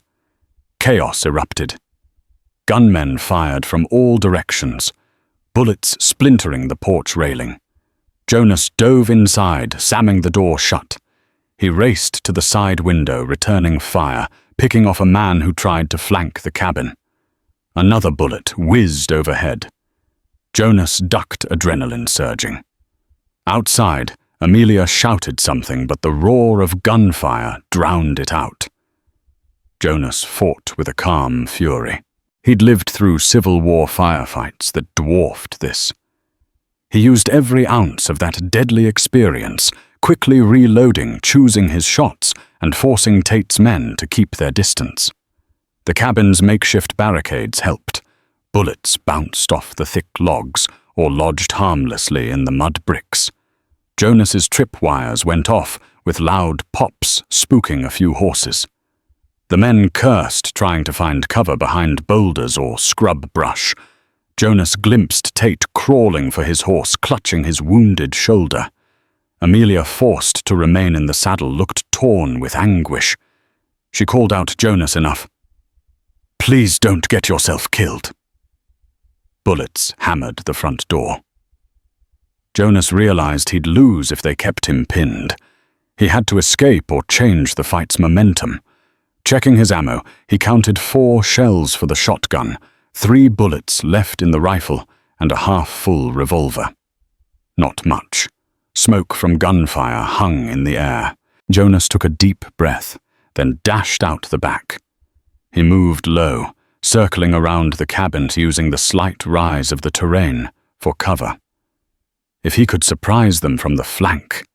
Chaos erupted. Gunmen fired from all directions, bullets splintering the porch railing. Jonas dove inside, slamming the door shut. He raced to the side window, returning fire, picking off a man who tried to flank the cabin. Another bullet whizzed overhead. Jonas ducked, adrenaline surging. Outside, Amelia shouted something, but the roar of gunfire drowned it out. Jonas fought with a calm fury. He'd lived through Civil War firefights that dwarfed this. He used every ounce of that deadly experience, quickly reloading, choosing his shots, and forcing Tate's men to keep their distance. The cabin's makeshift barricades helped. Bullets bounced off the thick logs or lodged harmlessly in the mud bricks. Jonas's tripwires went off with loud pops, spooking a few horses. The men cursed, trying to find cover behind boulders or scrub brush. Jonas glimpsed Tate crawling for his horse, clutching his wounded shoulder. Amelia, forced to remain in the saddle, looked torn with anguish. She called out Jonas enough. Please don't get yourself killed. Bullets hammered the front door. Jonas realized he'd lose if they kept him pinned. He had to escape or change the fight's momentum. Checking his ammo, he counted 4 shells for the shotgun, 3 bullets left in the rifle, and a half-full revolver. Not much. Smoke from gunfire hung in the air. Jonas took a deep breath, then dashed out the back. He moved low, circling around the cabins using the slight rise of the terrain for cover. If he could surprise them from the flank.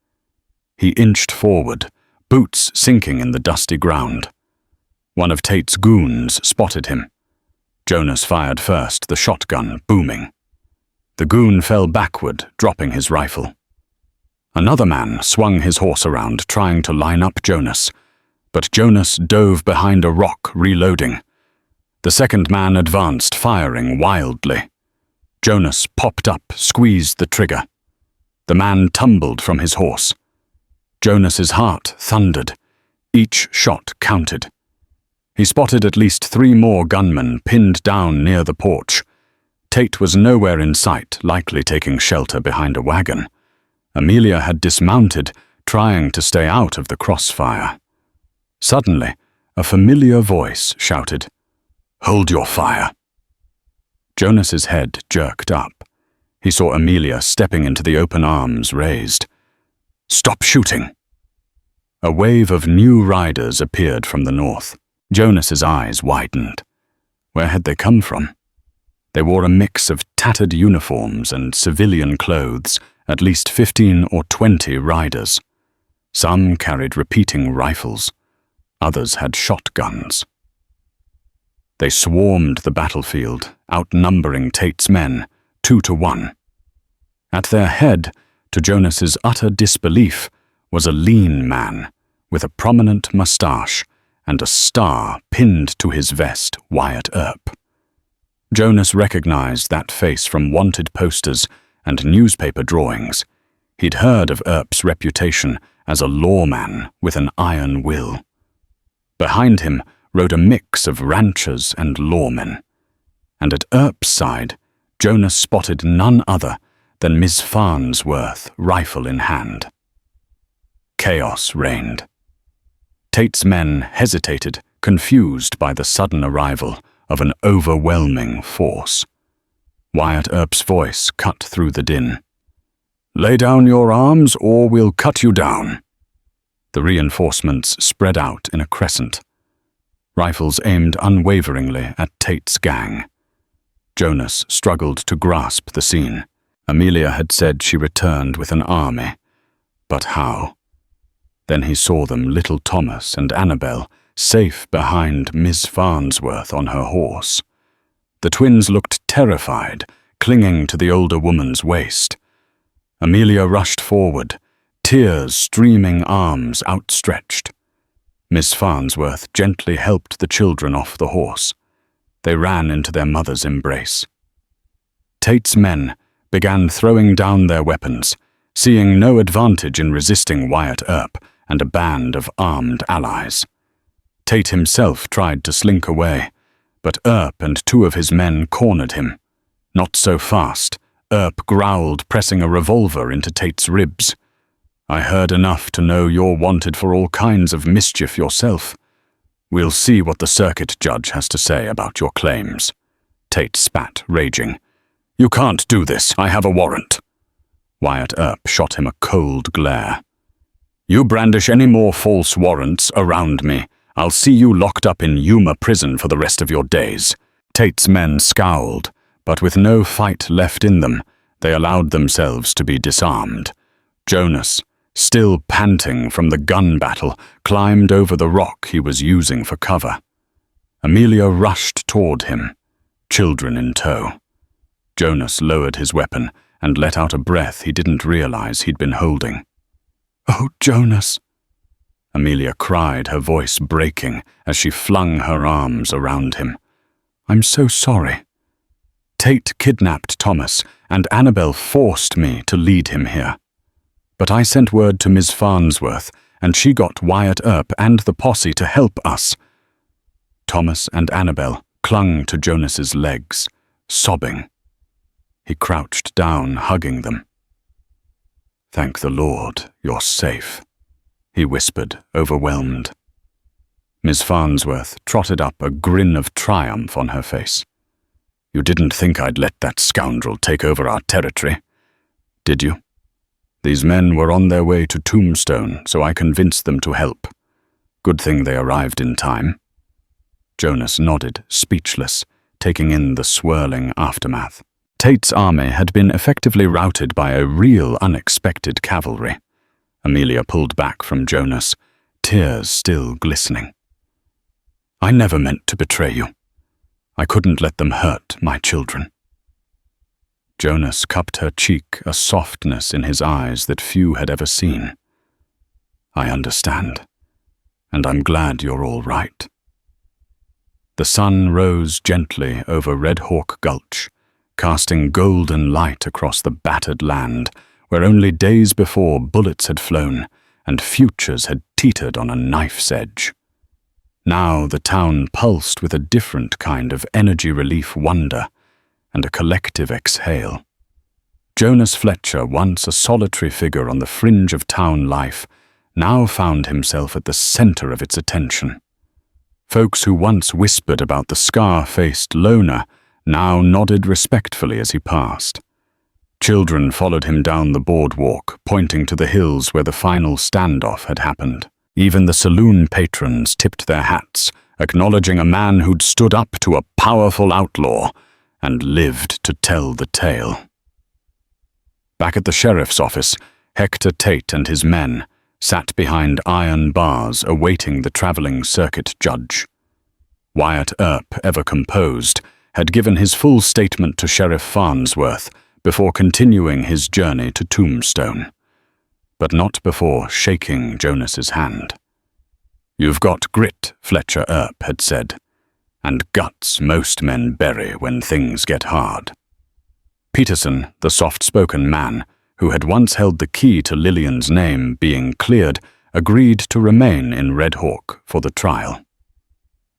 He inched forward, boots sinking in the dusty ground. One of Tate's goons spotted him. Jonas fired first, the shotgun booming. The goon fell backward, dropping his rifle. Another man swung his horse around, trying to line up Jonas, but Jonas dove behind a rock, reloading. The second man advanced, firing wildly. Jonas popped up, squeezed the trigger. The man tumbled from his horse. Jonas's heart thundered. Each shot counted. He spotted at least 3 more gunmen pinned down near the porch. Tate was nowhere in sight, likely taking shelter behind a wagon. Amelia had dismounted, trying to stay out of the crossfire. Suddenly, a familiar voice shouted, "Hold your fire." Jonas's head jerked up. He saw Amelia stepping into the open arms raised. "Stop shooting!" A wave of new riders appeared from the north. Jonas's eyes widened. Where had they come from? They wore a mix of tattered uniforms and civilian clothes, at least 15 or 20 riders. Some carried repeating rifles. Others had shotguns. They swarmed the battlefield, outnumbering Tate's men, 2 to 1. At their head, to Jonas's utter disbelief, was a lean man with a prominent mustache and a star pinned to his vest, Wyatt Earp. Jonas recognized that face from wanted posters and newspaper drawings. He'd heard of Earp's reputation as a lawman with an iron will. Behind him rode a mix of ranchers and lawmen. And at Earp's side, Jonas spotted none other than Miss Farnsworth, rifle in hand. Chaos reigned. Tate's men hesitated, confused by the sudden arrival of an overwhelming force. Wyatt Earp's voice cut through the din. "Lay down your arms or we'll cut you down." The reinforcements spread out in a crescent. Rifles aimed unwaveringly at Tate's gang. Jonas struggled to grasp the scene. Amelia had said she returned with an army. But how? Then he saw them, little Thomas and Annabel, safe behind Miss Farnsworth on her horse. The twins looked terrified, clinging to the older woman's waist. Amelia rushed forward, tears streaming, arms outstretched. Miss Farnsworth gently helped the children off the horse. They ran into their mother's embrace. Tate's men began throwing down their weapons, seeing no advantage in resisting Wyatt Earp and a band of armed allies. Tate himself tried to slink away, but Earp and two of his men cornered him. Not so fast. Earp growled, pressing a revolver into Tate's ribs. "I heard enough to know you're wanted for all kinds of mischief yourself. We'll see what the circuit judge has to say about your claims." Tate spat, raging. "You can't do this. I have a warrant." Wyatt Earp shot him a cold glare. "You brandish any more false warrants around me, I'll see you locked up in Yuma prison for the rest of your days." Tate's men scowled, but with no fight left in them, they allowed themselves to be disarmed. Jonas, still panting from the gun battle, climbed over the rock he was using for cover. Amelia rushed toward him, children in tow. Jonas lowered his weapon and let out a breath he didn't realize he'd been holding. "Oh, Jonas!" Amelia cried, her voice breaking as she flung her arms around him. "I'm so sorry. Tate kidnapped Thomas, and Annabel forced me to lead him here. But I sent word to Miss Farnsworth, and she got Wyatt Earp and the posse to help us." Thomas and Annabel clung to Jonas's legs, sobbing. He crouched down, hugging them. "Thank the Lord, you're safe," he whispered, overwhelmed. Miss Farnsworth trotted up, a grin of triumph on her face. "You didn't think I'd let that scoundrel take over our territory, did you? These men were on their way to Tombstone, so I convinced them to help. Good thing they arrived in time." Jonas nodded, speechless, taking in the swirling aftermath. Tate's army had been effectively routed by a real unexpected cavalry. Amelia pulled back from Jonas, tears still glistening. "I never meant to betray you. I couldn't let them hurt my children." Jonas cupped her cheek, a softness in his eyes that few had ever seen. "I understand, and I'm glad you're all right." The sun rose gently over Red Hawk Gulch, casting golden light across the battered land where only days before bullets had flown and futures had teetered on a knife's edge. Now the town pulsed with a different kind of energy relief wonder and a collective exhale. Jonas Fletcher, once a solitary figure on the fringe of town life, now found himself at the center of its attention. Folks who once whispered about the scar-faced loner now nodded respectfully as he passed. Children followed him down the boardwalk, pointing to the hills where the final standoff had happened. Even the saloon patrons tipped their hats, acknowledging a man who'd stood up to a powerful outlaw and lived to tell the tale. Back at the sheriff's office, Hector Tate and his men sat behind iron bars awaiting the traveling circuit judge. Wyatt Earp, ever composed, had given his full statement to Sheriff Farnsworth before continuing his journey to Tombstone, but not before shaking Jonas's hand. "You've got grit," Fletcher Earp had said, "and guts most men bury when things get hard." Peterson, the soft-spoken man, who had once held the key to Lillian's name being cleared, agreed to remain in Red Hawk for the trial.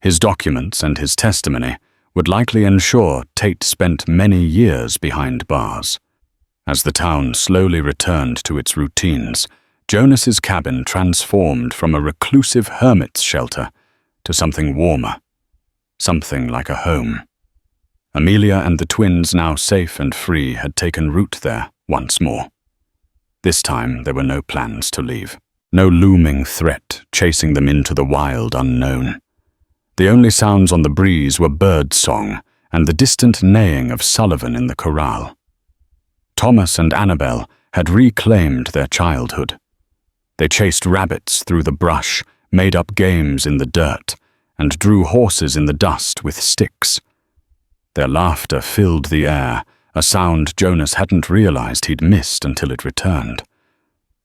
His documents and his testimony would likely ensure Tate spent many years behind bars. As the town slowly returned to its routines, Jonas's cabin transformed from a reclusive hermit's shelter to something warmer, something like a home. Amelia and the twins, now safe and free, had taken root there once more. This time there were no plans to leave, no looming threat chasing them into the wild unknown. The only sounds on the breeze were bird song and the distant neighing of Sullivan in the corral. Thomas and Annabel had reclaimed their childhood. They chased rabbits through the brush, made up games in the dirt, and drew horses in the dust with sticks. Their laughter filled the air, a sound Jonas hadn't realized he'd missed until it returned.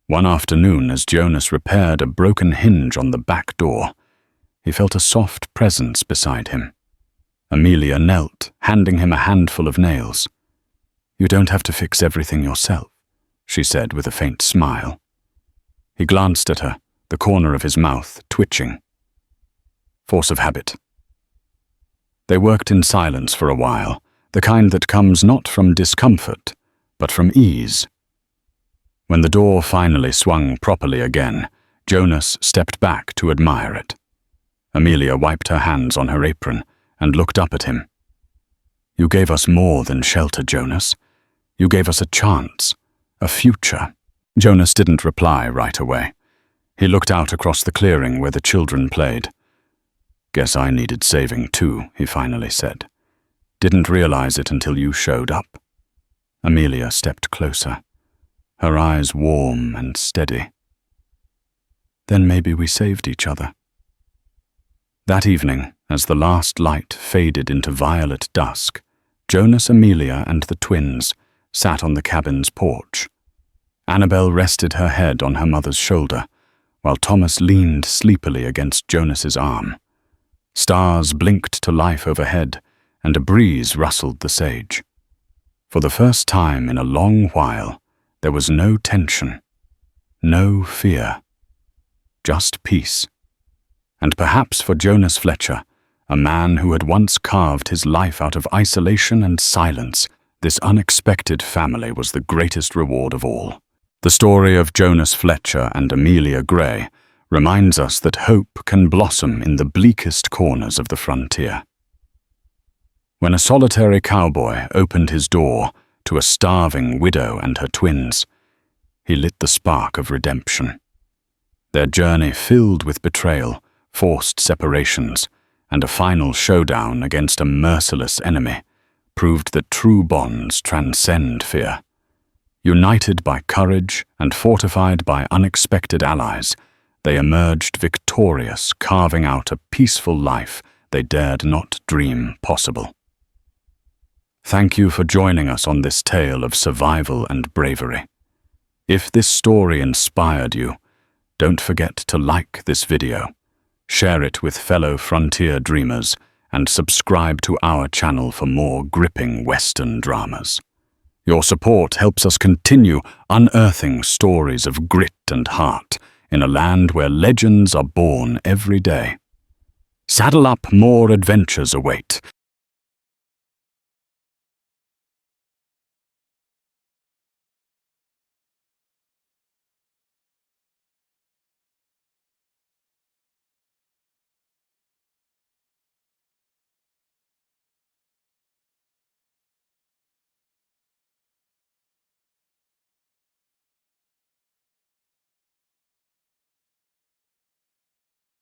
One afternoon, as Jonas repaired a broken hinge on the back door, he felt a soft presence beside him. Amelia knelt, handing him a handful of nails. "You don't have to fix everything yourself," she said with a faint smile. He glanced at her, the corner of his mouth twitching. Force of habit. They worked in silence for a while, the kind that comes not from discomfort, but from ease. When the door finally swung properly again, Jonas stepped back to admire it. Amelia wiped her hands on her apron and looked up at him. "You gave us more than shelter, Jonas. You gave us a chance, a future." Jonas didn't reply right away. He looked out across the clearing where the children played. "Guess I needed saving too," he finally said. "Didn't realize it until you showed up." Amelia stepped closer, her eyes warm and steady. "Then maybe we saved each other." That evening, as the last light faded into violet dusk, Jonas, Amelia, and the twins sat on the cabin's porch. Annabel rested her head on her mother's shoulder, while Thomas leaned sleepily against Jonas's arm. Stars blinked to life overhead, and a breeze rustled the sage. For the first time in a long while, there was no tension, no fear, just peace. And perhaps for Jonas Fletcher, a man who had once carved his life out of isolation and silence, this unexpected family was the greatest reward of all. The story of Jonas Fletcher and Amelia Gray reminds us that hope can blossom in the bleakest corners of the frontier. When a solitary cowboy opened his door to a starving widow and her twins, he lit the spark of redemption. Their journey filled with betrayal, forced separations, and a final showdown against a merciless enemy proved that true bonds transcend fear. United by courage and fortified by unexpected allies, they emerged victorious, carving out a peaceful life they dared not dream possible. Thank you for joining us on this tale of survival and bravery. If this story inspired you, don't forget to like this video, share it with fellow frontier dreamers, and subscribe to our channel for more gripping Western dramas. Your support helps us continue unearthing stories of grit and heart in a land where legends are born every day. Saddle up, more adventures await.